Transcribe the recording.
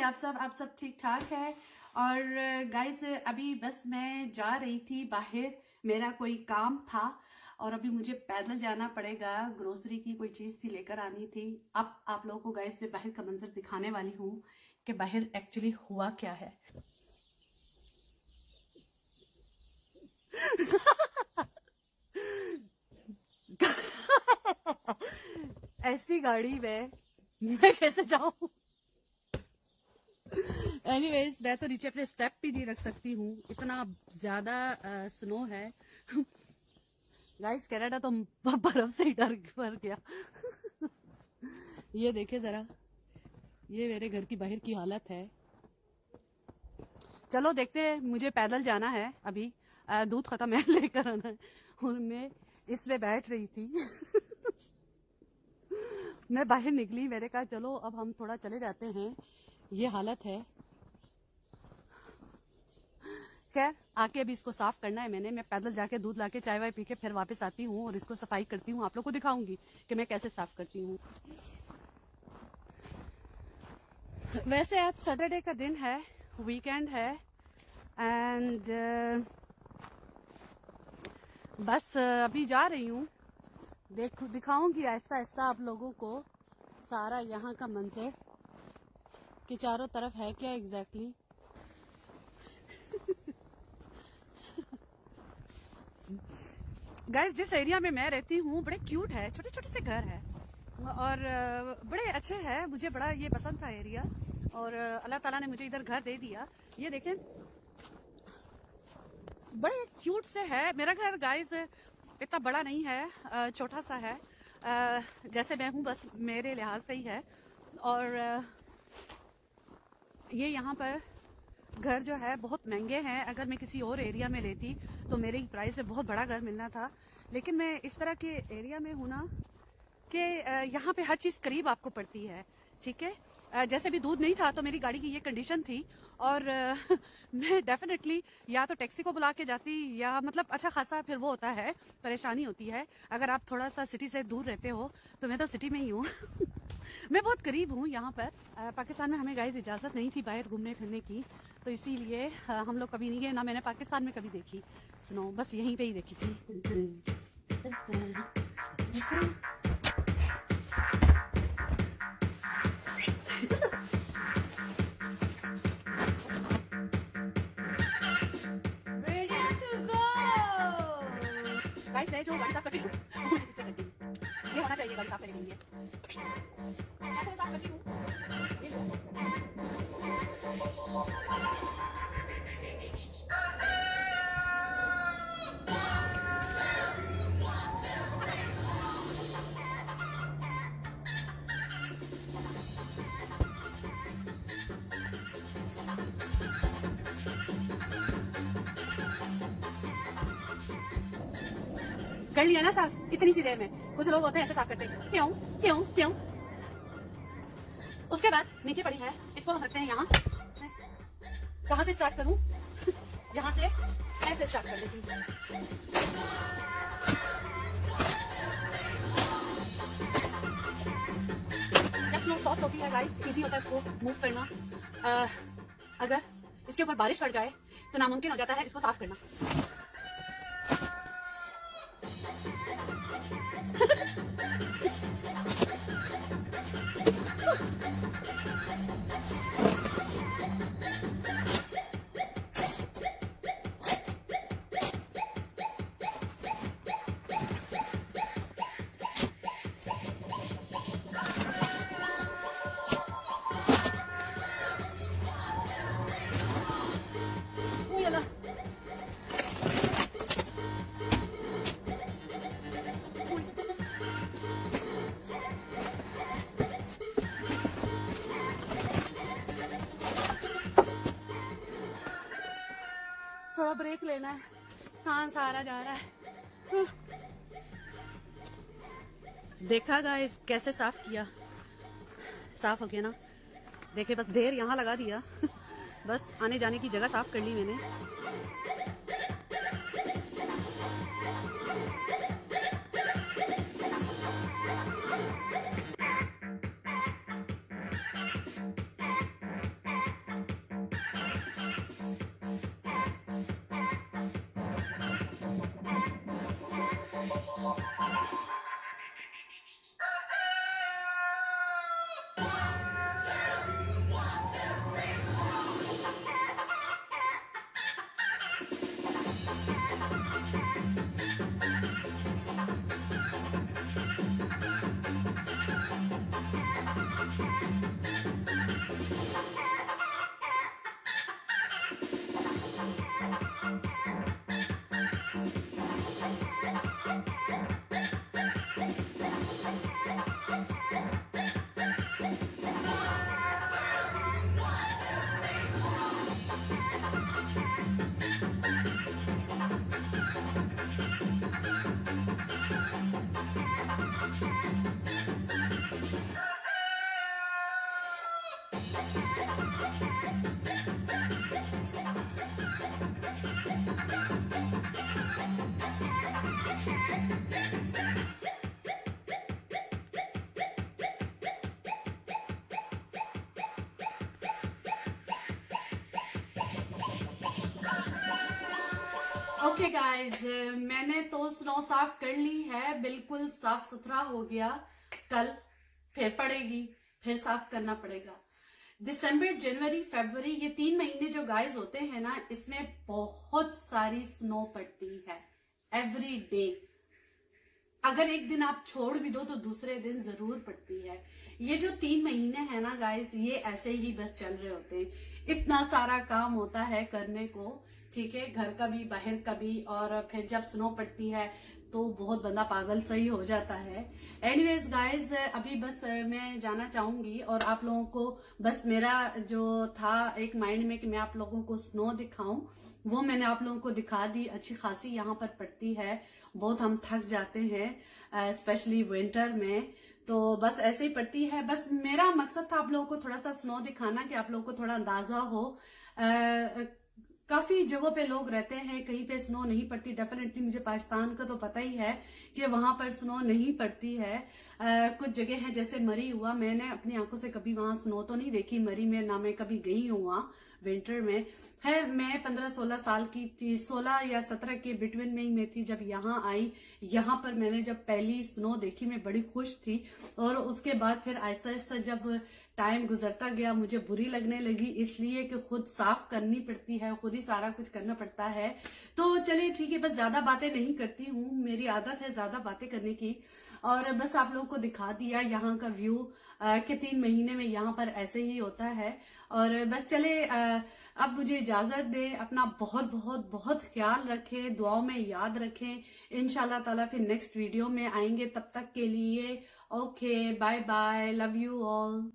आप सब ठीक ठाक है। और गाइस अभी बस मैं जा रही थी बाहर, मेरा कोई काम था और अभी मुझे पैदल जाना पड़ेगा। ग्रोसरी की कोई चीज थी लेकर आनी थी। अब आप लोगों को गाइस मैं बाहर का मंजर दिखाने वाली हूँ कि बाहर एक्चुअली हुआ क्या है। ऐसी गाड़ी में मैं कैसे जाऊं? एनीवेज मैं तो नीचे अपने स्टेप भी नहीं रख सकती हूँ, इतना ज्यादा स्नो है। गाइस कनाडा तो बर्फ से ही डर भर गया। ये देखे जरा, ये मेरे घर की बाहर की हालत है। चलो देखते हैं, मुझे पैदल जाना है अभी। दूध खत्म है, लेकर आना है और मैं इसमें बैठ रही थी। मैं बाहर निकली, मैंने कहा चलो अब हम थोड़ा चले जाते हैं, ये हालत है। खैर आके अभी इसको साफ करना है मैं पैदल जाके दूध लाके चाय वाय पी के फिर वापस आती हूँ और इसको सफाई करती हूँ, आप लोग को दिखाऊंगी कि मैं कैसे साफ करती हूँ। वैसे आज सैटरडे का दिन है, वीकेंड है एंड बस अभी जा रही हूँ, दिखाऊंगी आहिस्ता आहिस्ता आप लोगों को सारा यहाँ का मंजर कि चारों तरफ है क्या एग्जैक्टली। गाइस जिस एरिया में मैं रहती हूँ बड़े क्यूट है, छोटे छोटे से घर है और बड़े अच्छे हैं, मुझे बड़ा ये पसंद था एरिया और अल्लाह ताला ने मुझे इधर घर दे दिया। ये देखें बड़े क्यूट से है मेरा घर। गाइस इतना बड़ा नहीं है, छोटा सा है, जैसे मैं हूँ बस मेरे लिहाज से ही है। और ये यहाँ पर घर जो है बहुत महंगे हैं, अगर मैं किसी और एरिया में लेती तो मेरे ही प्राइस में बहुत बड़ा घर मिलना था, लेकिन मैं इस तरह के एरिया में हूँ ना कि यहाँ पे हर चीज़ करीब आपको पड़ती है। ठीक है, जैसे भी दूध नहीं था तो मेरी गाड़ी की ये कंडीशन थी और मैं डेफिनेटली या तो टैक्सी को बुला के जाती या मतलब अच्छा खासा फिर वो होता है, परेशानी होती है अगर आप थोड़ा सा सिटी से दूर रहते हो। तो मैं तो सिटी में ही हूँ। मैं बहुत करीब हूँ यहाँ पर। पाकिस्तान में हमें गाइस इजाज़त नहीं थी बाहर घूमने फिरने की, तो इसीलिए हम लोग कभी नहीं गए, ना मैंने पाकिस्तान में कभी देखी स्नो, बस यहीं पे ही देखी थी। गाइस मैं जो गाड़ी साफ करती हूँ वो मैं इससे करती हूँ, ये होना चाहिए गाड़ी साफ करने के लिए। ऐसे मैं साफ करती हूँ, ये लो। कर लिया ना साफ इतनी सी देर में। कुछ लोग होते हैं ऐसे साफ करते हैं, क्यों क्यों क्यों। उसके बाद नीचे पड़ी है, इसको हम रखते हैं यहाँ। कहाँ से स्टार्ट करूँ? यहाँ से ऐसे स्टार्ट कर देती हूँ। जब स्नो सॉफ्ट होती है गाइस इजी होता है इसको मूव करना। अगर इसके ऊपर बारिश पड़ जाए तो नामुमकिन हो जाता है इसको साफ करना। थोड़ा ब्रेक लेना है, सांस आ रहा जा रहा है। देखा गाइस कैसे साफ किया, साफ हो गया ना। देखे बस ढेर यहाँ लगा दिया। बस आने जाने की जगह साफ कर ली मैंने। ओके गाइस, मैंने तो स्नो साफ कर ली है, बिल्कुल साफ सुथरा हो गया। कल फिर पड़ेगी, फिर साफ करना पड़ेगा। दिसंबर, जनवरी, फरवरी, ये 3 महीने जो गाइस होते हैं ना, इसमें बहुत सारी स्नो पड़ती है एवरी डे। अगर एक दिन आप छोड़ भी दो तो दूसरे दिन जरूर पड़ती है। ये जो 3 महीने हैं ना गाइस, ये ऐसे ही बस चल रहे होते हैं। इतना सारा काम होता है करने को, ठीक है, घर का भी बाहर का भी। और फिर जब स्नो पड़ती है तो बहुत बंदा पागल सही हो जाता है। एनीवेज गाइस, अभी बस मैं जाना चाहूंगी और आप लोगों को बस मेरा जो था एक माइंड में कि मैं आप लोगों को स्नो दिखाऊं, वो मैंने आप लोगों को दिखा दी। अच्छी खासी यहाँ पर पड़ती है, बहुत हम थक जाते हैं स्पेशली विंटर में। तो बस ऐसे ही पड़ती है। बस मेरा मकसद था आप लोगों को थोड़ा सा स्नो दिखाना कि आप लोगों को थोड़ा अंदाजा हो। काफी जगहों पे लोग रहते हैं, कहीं पे स्नो नहीं पड़ती। डेफिनेटली मुझे पाकिस्तान का तो पता ही है कि वहां पर स्नो नहीं पड़ती है। कुछ जगह है जैसे मरी हुआ, मैंने अपनी आंखों से कभी वहां स्नो तो नहीं देखी मरी में, ना मैं कभी गई हूँ वहां विंटर में। है, मैं 15-16 साल की थी, 16 या 17 के बिटवीन में ही मैं थी जब यहाँ आई। यहाँ पर मैंने जब पहली स्नो देखी मैं बड़ी खुश थी। और उसके बाद फिर आहिस्ता आहिस्ता जब टाइम गुजरता गया मुझे बुरी लगने लगी, इसलिए कि खुद साफ करनी पड़ती है, खुद ही सारा कुछ करना पड़ता है। तो चलिए ठीक है, बस ज्यादा बातें नहीं करती हूँ, मेरी आदत है ज्यादा बातें करने की। और बस आप लोगों को दिखा दिया यहाँ का व्यू कि 3 महीने में यहाँ पर ऐसे ही होता है। और बस चले, अब मुझे इजाजत दे। अपना बहुत बहुत बहुत ख्याल रखें, दुआओं में याद रखें। इंशाल्लाह ताला फिर नेक्स्ट वीडियो में आएंगे, तब तक के लिए okay, bye bye, love you all.